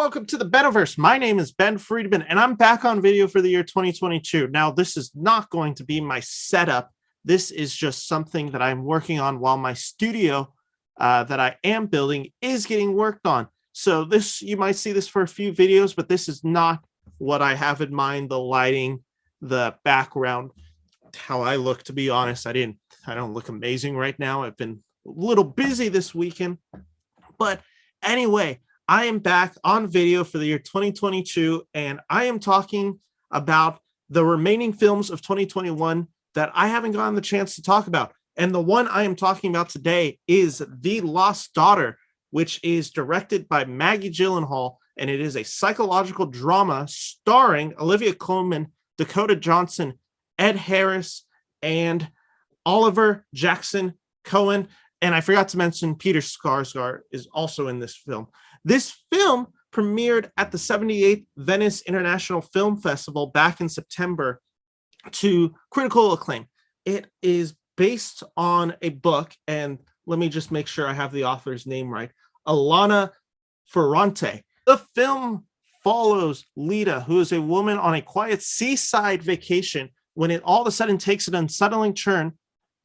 welcome to the Beniverse. My name is Ben Friedman, and I'm back on video for the year 2022. Now, this is not going to be my setup. This is just something that I'm working on while my studio that I am building is getting worked on. So this, you might see this for a few videos, but this is not what I have in mind, the lighting, the background, how I look. To be honest, I don't look amazing right now. I've been a little busy this weekend, but anyway, I am back on video for the year 2022, and I am talking about the remaining films of 2021 that I haven't gotten the chance to talk about. And the one I am talking about today is The Lost Daughter, which is directed by Maggie Gyllenhaal, and it is a psychological drama starring Olivia Colman, Dakota Johnson, Ed Harris, and Oliver Jackson Cohen. And I forgot to mention Peter Skarsgård is also in this film. This film premiered at the 78th Venice International Film Festival back in September to critical acclaim. It is based on a book, and let me just make sure I have the author's name right, Elena Ferrante. The film follows Lita, who is a woman on a quiet seaside vacation, when it all of a sudden takes an unsettling turn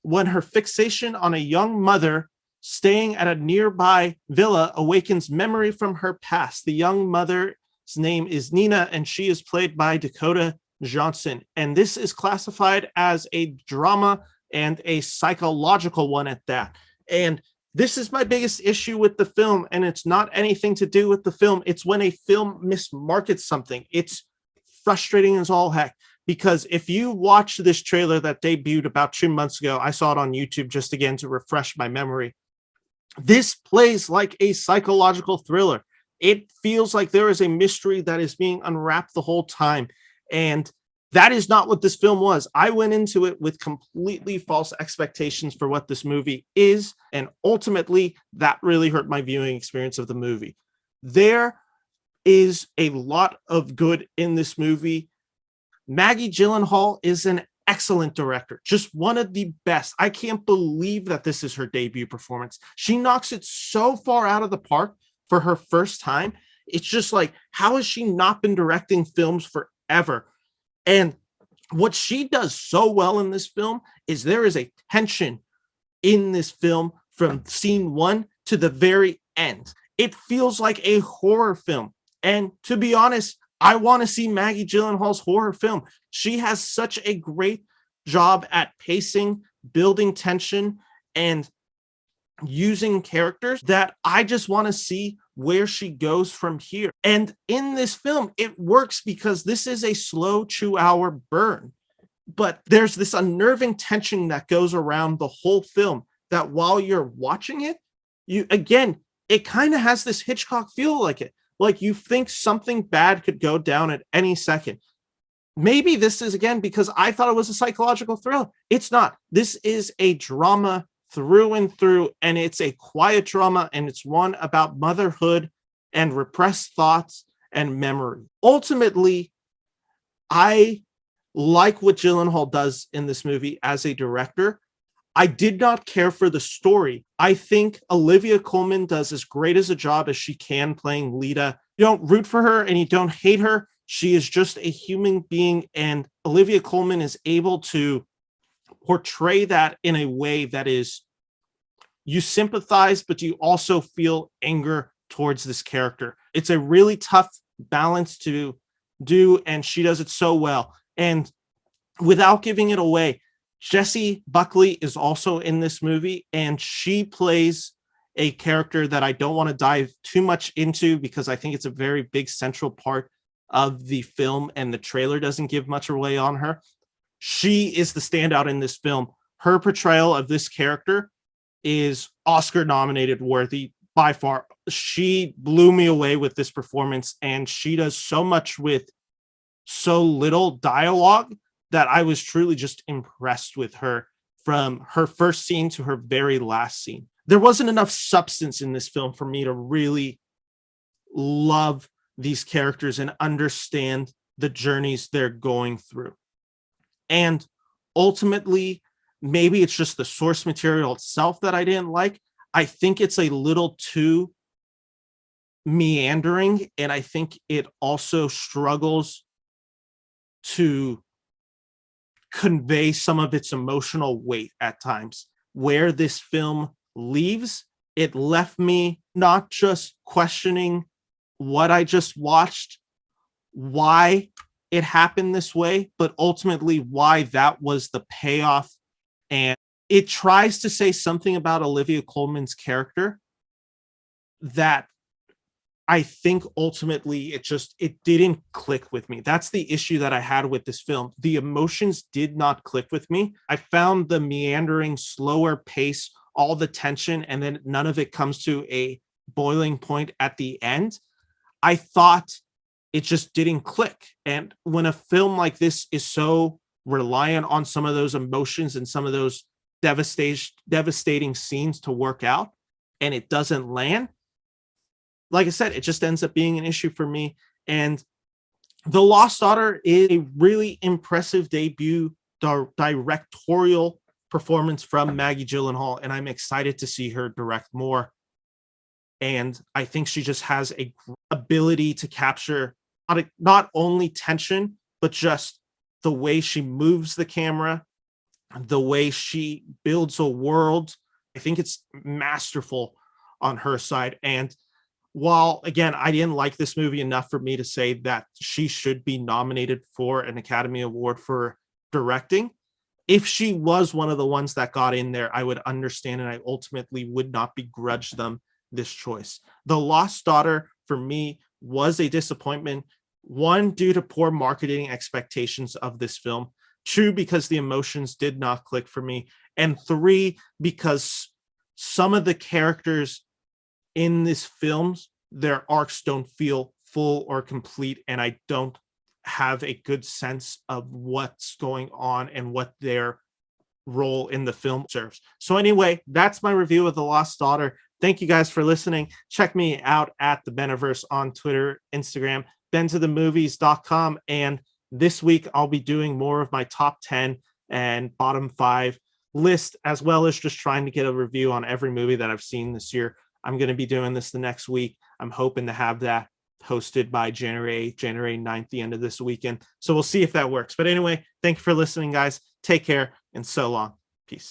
when her fixation on a young mother staying at a nearby villa awakens memory from her past. The young mother's name is Nina, and she is played by Dakota Johnson. And this is classified as a drama and a psychological one at that. And this is my biggest issue with the film, and it's not anything to do with the film. It's when a film mismarkets something. It's frustrating as all heck. Because if you watch this trailer that debuted about 2 months ago, I saw it on YouTube just again to refresh my memory. This plays like a psychological thriller. It feels like there is a mystery that is being unwrapped the whole time. And that is not what this film was. I went into it with completely false expectations for what this movie is. And ultimately, that really hurt my viewing experience of the movie. There is a lot of good in this movie. Maggie Gyllenhaal is an excellent director, just one of the best. I can't believe that this is her debut performance. She knocks it so far out of the park for her first time. It's just like, how has she not been directing films forever? And what she does so well in this film is there is a tension in this film from scene one to the very end. It feels like a horror film. And to be honest, I want to see Maggie Gyllenhaal's horror film. She has such a great job at pacing, building tension, and using characters that I just want to see where she goes from here. And in this film, it works because this is a slow 2-hour burn. But there's this unnerving tension that goes around the whole film that while you're watching it, it kind of has this Hitchcock feel like it. Like you think something bad could go down at any second. Maybe this is, again, because I thought it was a psychological thriller. It's not. This is a drama through and through, and it's a quiet drama, and it's one about motherhood and repressed thoughts and memory. Ultimately, I like what Gyllenhaal does in this movie as a director. I did not care for the story. I think Olivia Colman does as great as a job as she can playing Lita. You don't root for her and you don't hate her. She is just a human being, and Olivia Colman is able to portray that in a way that is, you sympathize, but you also feel anger towards this character. It's a really tough balance to do, and she does it so well. And without giving it away, Jessie Buckley is also in this movie, and she plays a character that I don't want to dive too much into because I think it's a very big central part of the film, and the trailer doesn't give much away on her. She is the standout in this film. Her portrayal of this character is Oscar nominated worthy by far. She blew me away with this performance, and she does so much with so little dialogue that I was truly just impressed with her from her first scene to her very last scene. There wasn't enough substance in this film for me to really love these characters and understand the journeys they're going through. And ultimately, maybe it's just the source material itself that I didn't like. I think it's a little too meandering, and I think it also struggles to convey some of its emotional weight at times. Where this film leaves, it left me not just questioning what I just watched, why it happened this way, but ultimately why that was the payoff. And it tries to say something about Olivia Colman's character that I think ultimately it didn't click with me. That's the issue that I had with this film. The emotions did not click with me. I found the meandering, slower pace, all the tension, and then none of it comes to a boiling point at the end. I thought it just didn't click. And when a film like this is so reliant on some of those emotions and some of those devastating scenes to work out, and it doesn't land, like I said, it just ends up being an issue for me. And The Lost Daughter is a really impressive debut directorial performance from Maggie Gyllenhaal, and I'm excited to see her direct more. And I think she just has a ability to capture not only tension, but just the way she moves the camera, the way she builds a world. I think it's masterful on her side. And while again, I didn't like this movie enough for me to say that she should be nominated for an Academy Award for directing, if she was one of the ones that got in there, I would understand, and I ultimately would not begrudge them this choice. The Lost Daughter for me was a disappointment. One, due to poor marketing expectations of this film. Two, because the emotions did not click for me. And three, because some of the characters in this film, their arcs don't feel full or complete, and I don't have a good sense of what's going on and what their role in the film serves. So anyway, that's my review of The Lost Daughter. Thank you guys for listening. Check me out at the Beniverse on Twitter, Instagram, bentothemovies.com. And this week I'll be doing more of my top 10 and bottom 5 list, as well as just trying to get a review on every movie that I've seen this year. I'm going to be doing this the next week. I'm hoping to have that posted by January 8th, January 9th, the end of this weekend. So we'll see if that works. But anyway, thank you for listening, guys. Take care and so long. Peace.